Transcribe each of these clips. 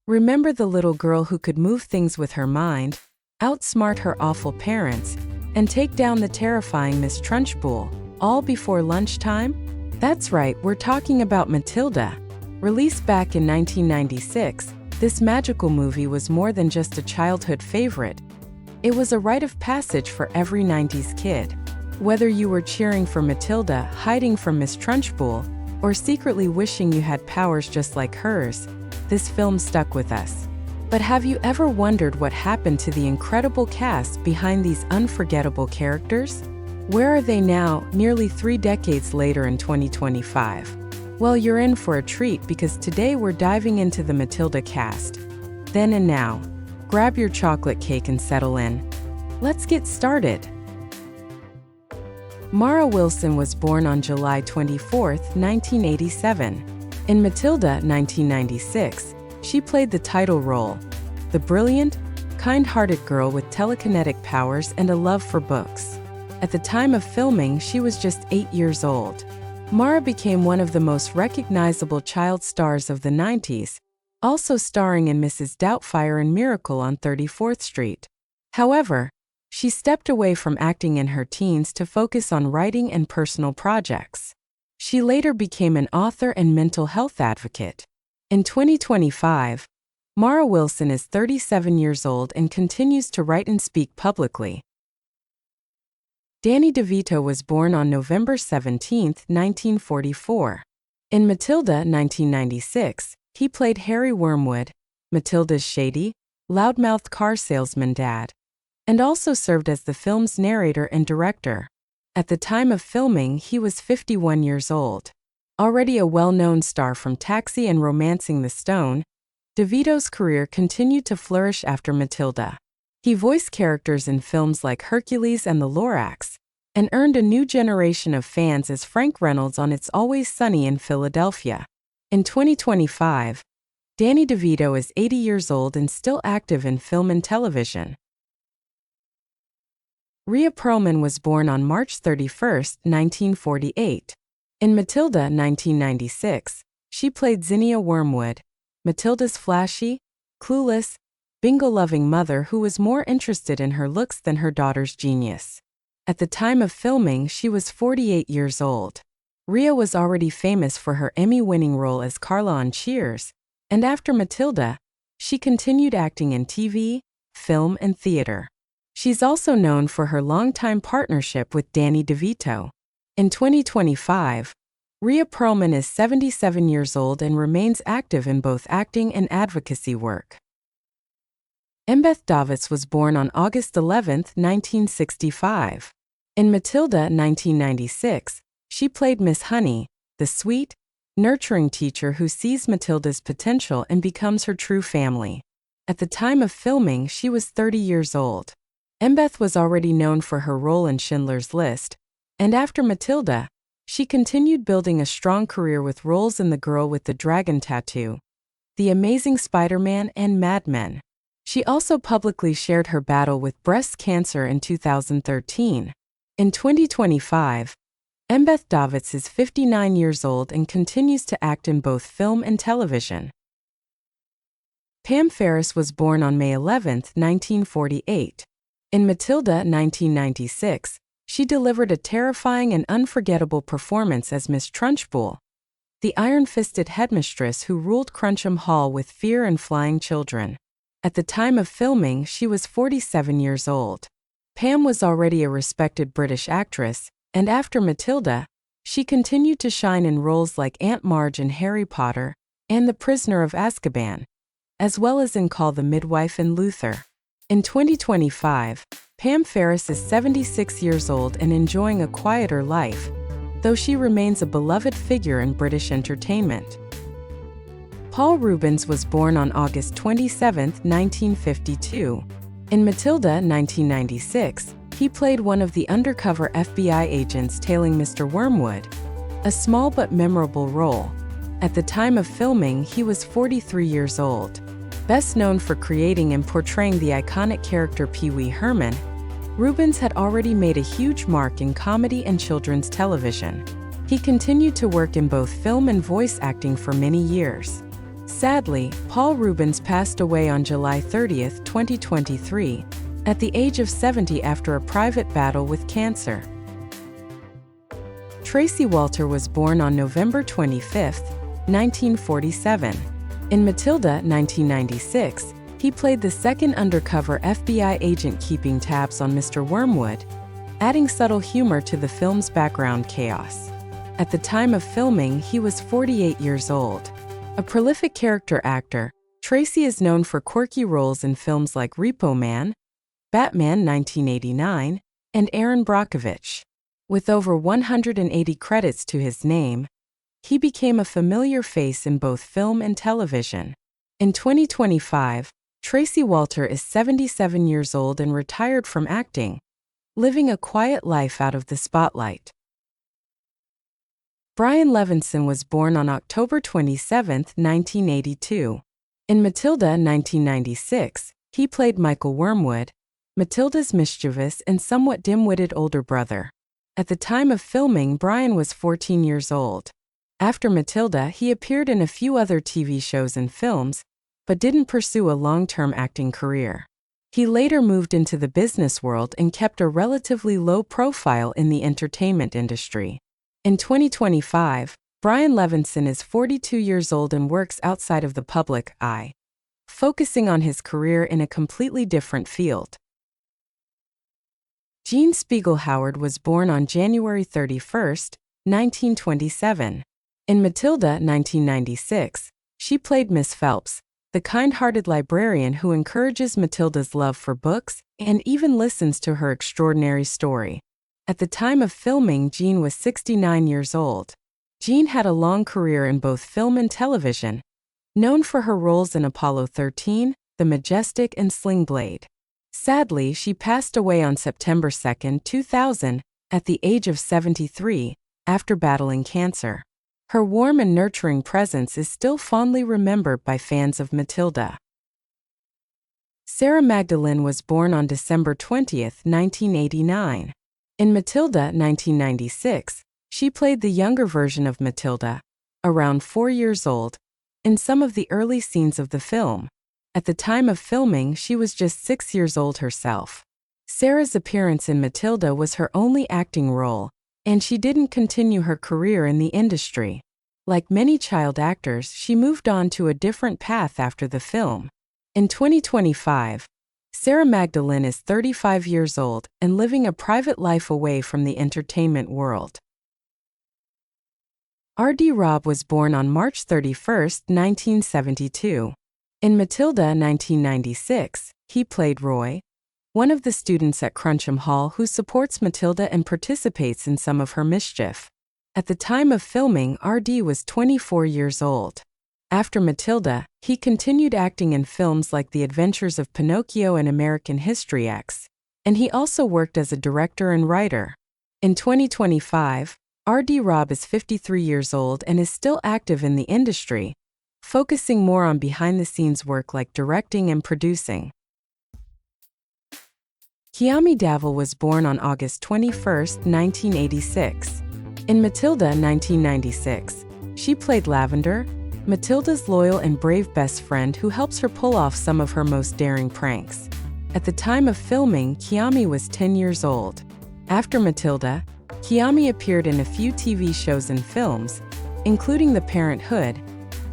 Remember the little girl who could move things with her mind, outsmart her awful parents, and take down the terrifying Miss Trunchbull, all before lunchtime? That's right, we're talking about Matilda. Released back in 1996, this magical movie was more than just a childhood favorite. It was a rite of passage for every 90s kid. Whether you were cheering for Matilda, hiding from Miss Trunchbull, or secretly wishing you had powers just like hers, this film stuck with us. But have you ever wondered what happened to the incredible cast behind these unforgettable characters? Where are they now, nearly 3 decades later in 2025? Well, you're in for a treat because today we're diving into the Matilda cast. Then and now, grab your chocolate cake and settle in. Let's get started. Mara Wilson was born on July 24, 1987. In Matilda, 1996, she played the title role, the brilliant, kind-hearted girl with telekinetic powers and a love for books. At the time of filming, she was just 8 years old. Mara became one of the most recognizable child stars of the 90s, also starring in Mrs. Doubtfire and Miracle on 34th Street. However, she stepped away from acting in her teens to focus on writing and personal projects. She later became an author and mental health advocate. In 2025, Mara Wilson is 37 years old and continues to write and speak publicly. Danny DeVito was born on November 17, 1944. In Matilda, 1996, he played Harry Wormwood, Matilda's shady, loudmouthed car salesman dad, and also served as the film's narrator and director. At the time of filming, he was 51 years old. Already a well-known star from Taxi and Romancing the Stone, DeVito's career continued to flourish after Matilda. He voiced characters in films like Hercules and The Lorax, and earned a new generation of fans as Frank Reynolds on It's Always Sunny in Philadelphia. In 2025, Danny DeVito is 80 years old and still active in film and television. Rhea Perlman was born on March 31, 1948. In Matilda, 1996, she played Zinnia Wormwood, Matilda's flashy, clueless, bingo-loving mother who was more interested in her looks than her daughter's genius. At the time of filming, she was 48 years old. Rhea was already famous for her Emmy-winning role as Carla on Cheers, and after Matilda, she continued acting in TV, film, and theater. She's also known for her longtime partnership with Danny DeVito. In 2025, Rhea Perlman is 77 years old and remains active in both acting and advocacy work. Embeth Davidtz was born on August 11, 1965. In Matilda, 1996, she played Miss Honey, the sweet, nurturing teacher who sees Matilda's potential and becomes her true family. At the time of filming, she was 30 years old. Embeth was already known for her role in Schindler's List, and after Matilda, she continued building a strong career with roles in The Girl with the Dragon Tattoo, The Amazing Spider-Man, and Mad Men. She also publicly shared her battle with breast cancer in 2013. In 2025, Embeth Davidtz is 59 years old and continues to act in both film and television. Pam Ferris was born on May 11, 1948. In Matilda, 1996, she delivered a terrifying and unforgettable performance as Miss Trunchbull, the iron-fisted headmistress who ruled Cruncham Hall with fear and flying children. At the time of filming, she was 47 years old. Pam was already a respected British actress, and after Matilda, she continued to shine in roles like Aunt Marge in Harry Potter and The Prisoner of Azkaban, as well as in Call the Midwife and Luther. In 2025, Pam Ferris is 76 years old and enjoying a quieter life, though she remains a beloved figure in British entertainment. Paul Reubens was born on August 27, 1952. In Matilda, 1996, he played one of the undercover FBI agents tailing Mr. Wormwood, a small but memorable role. At the time of filming, he was 43 years old. Best known for creating and portraying the iconic character Pee Wee Herman, Reubens had already made a huge mark in comedy and children's television. He continued to work in both film and voice acting for many years. Sadly, Paul Reubens passed away on July 30, 2023, at the age of 70 after a private battle with cancer. Tracey Walter was born on November 25, 1947. In Matilda, 1996, he played the second undercover FBI agent keeping tabs on Mr. Wormwood, adding subtle humor to the film's background chaos. At the time of filming, he was 48 years old. A prolific character actor, Tracey is known for quirky roles in films like Repo Man, Batman 1989, and Erin Brockovich. With over 180 credits to his name, he became a familiar face in both film and television. In 2025, Tracey Walter is 77 years old and retired from acting, living a quiet life out of the spotlight. Brian Levinson was born on October 27, 1982. In Matilda 1996, he played Michael Wormwood, Matilda's mischievous and somewhat dim-witted older brother. At the time of filming, Brian was 14 years old. After Matilda, he appeared in a few other TV shows and films, but didn't pursue a long-term acting career. He later moved into the business world and kept a relatively low profile in the entertainment industry. In 2025, Brian Levinson is 42 years old and works outside of the public eye, focusing on his career in a completely different field. Jean Speegle Howard was born on January 31, 1927. In Matilda 1996, she played Miss Phelps, the kind-hearted librarian who encourages Matilda's love for books and even listens to her extraordinary story. At the time of filming, Jean was 69 years old. Jean had a long career in both film and television, known for her roles in Apollo 13, The Majestic, and Sling Blade. Sadly, she passed away on September 2, 2000, at the age of 73, after battling cancer. Her warm and nurturing presence is still fondly remembered by fans of Matilda. Sara Magdalin was born on December 20, 1989. In Matilda 1996, she played the younger version of Matilda, around 4 years old, in some of the early scenes of the film. At the time of filming, she was just 6 years old herself. Sara's appearance in Matilda was her only acting role, and she didn't continue her career in the industry. Like many child actors, she moved on to a different path after the film. In 2025, Sara Magdalin is 35 years old and living a private life away from the entertainment world. Robb was born on March 31, 1972. In Matilda 1996, he played Roy, one of the students at Cruncham Hall who supports Matilda and participates in some of her mischief. At the time of filming, RD was 24 years old. After Matilda, he continued acting in films like The Adventures of Pinocchio and American History X, and he also worked as a director and writer. In 2025, Robb is 53 years old and is still active in the industry, focusing more on behind-the-scenes work like directing and producing. Kiami Davael was born on August 21, 1986. In Matilda 1996, she played Lavender, Matilda's loyal and brave best friend who helps her pull off some of her most daring pranks. At the time of filming, Kiami was 10 years old. After Matilda, Kiami appeared in a few TV shows and films, including The Parenthood,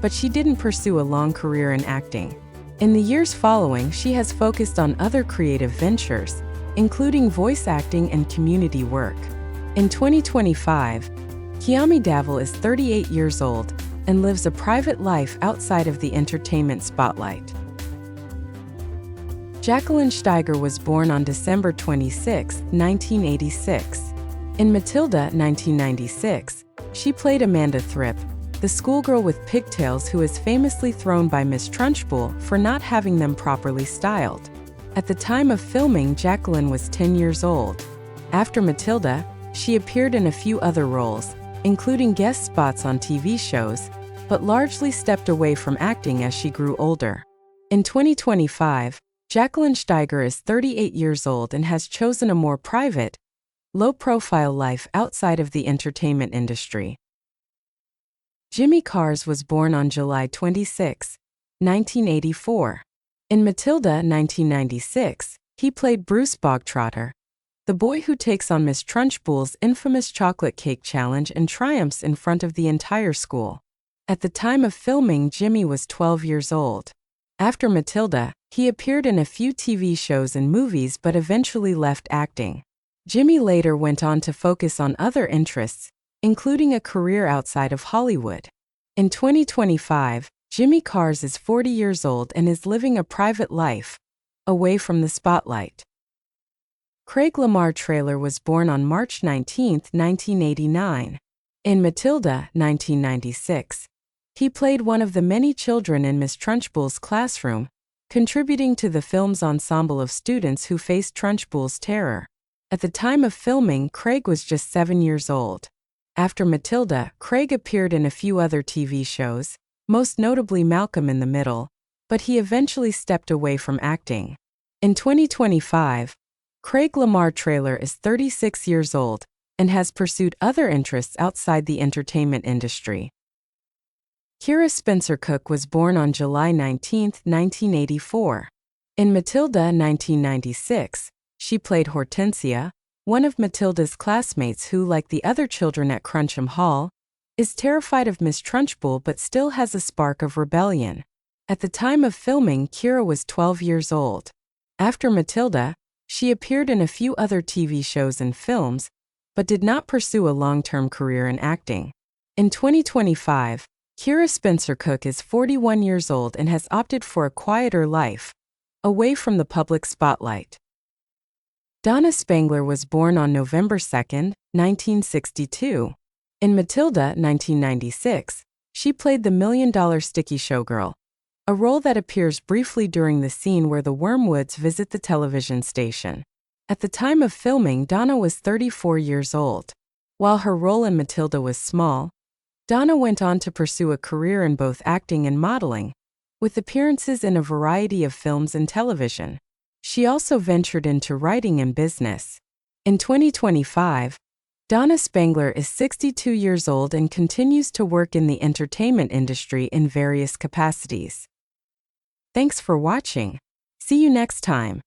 but she didn't pursue a long career in acting. In the years following, she has focused on other creative ventures, including voice acting and community work. In 2025, Kiami Davael is 38 years old and lives a private life outside of the entertainment spotlight. Jacqueline Steiger was born on December 26, 1986. In Matilda 1996, she played Amanda Thripp, the schoolgirl with pigtails who is famously thrown by Miss Trunchbull for not having them properly styled. At the time of filming, Jacqueline was 10 years old. After Matilda, she appeared in a few other roles, including guest spots on TV shows, but largely stepped away from acting as she grew older. In 2025, Jacqueline Steiger is 38 years old and has chosen a more private, low-profile life outside of the entertainment industry. Jimmy Karz was born on July 26, 1984. In Matilda 1996, he played Bruce Bogtrotter, the boy who takes on Miss Trunchbull's infamous chocolate cake challenge and triumphs in front of the entire school. At the time of filming, Jimmy was 12 years old. After Matilda, he appeared in a few TV shows and movies but eventually left acting. Jimmy later went on to focus on other interests, including a career outside of Hollywood. In 2025, Jimmy Karz is 40 years old and is living a private life, away from the spotlight. Craig Lamar Traylor was born on March 19, 1989. In Matilda, 1996, he played one of the many children in Miss Trunchbull's classroom, contributing to the film's ensemble of students who faced Trunchbull's terror. At the time of filming, Craig was just 7 years old. After Matilda, Craig appeared in a few other TV shows, most notably Malcolm in the Middle, but he eventually stepped away from acting. In 2025, Craig Lamar Traylor is 36 years old and has pursued other interests outside the entertainment industry. Kira Spencer Cook was born on July 19, 1984. In Matilda 1996, she played Hortensia, one of Matilda's classmates who, like the other children at Cruncham Hall, is terrified of Miss Trunchbull but still has a spark of rebellion. At the time of filming, Kira was 12 years old. After Matilda, she appeared in a few other TV shows and films, but did not pursue a long-term career in acting. In 2025, Kira Spencer Cook is 41 years old and has opted for a quieter life, away from the public spotlight. Donna Spangler was born on November 2, 1962. In Matilda 1996, she played the $1 Million Sticky Showgirl, a role that appears briefly during the scene where the Wormwoods visit the television station. At the time of filming, Donna was 34 years old. While her role in Matilda was small, Donna went on to pursue a career in both acting and modeling, with appearances in a variety of films and television. She also ventured into writing and business. In 2025, Donna Spangler is 62 years old and continues to work in the entertainment industry in various capacities. Thanks for watching. See you next time.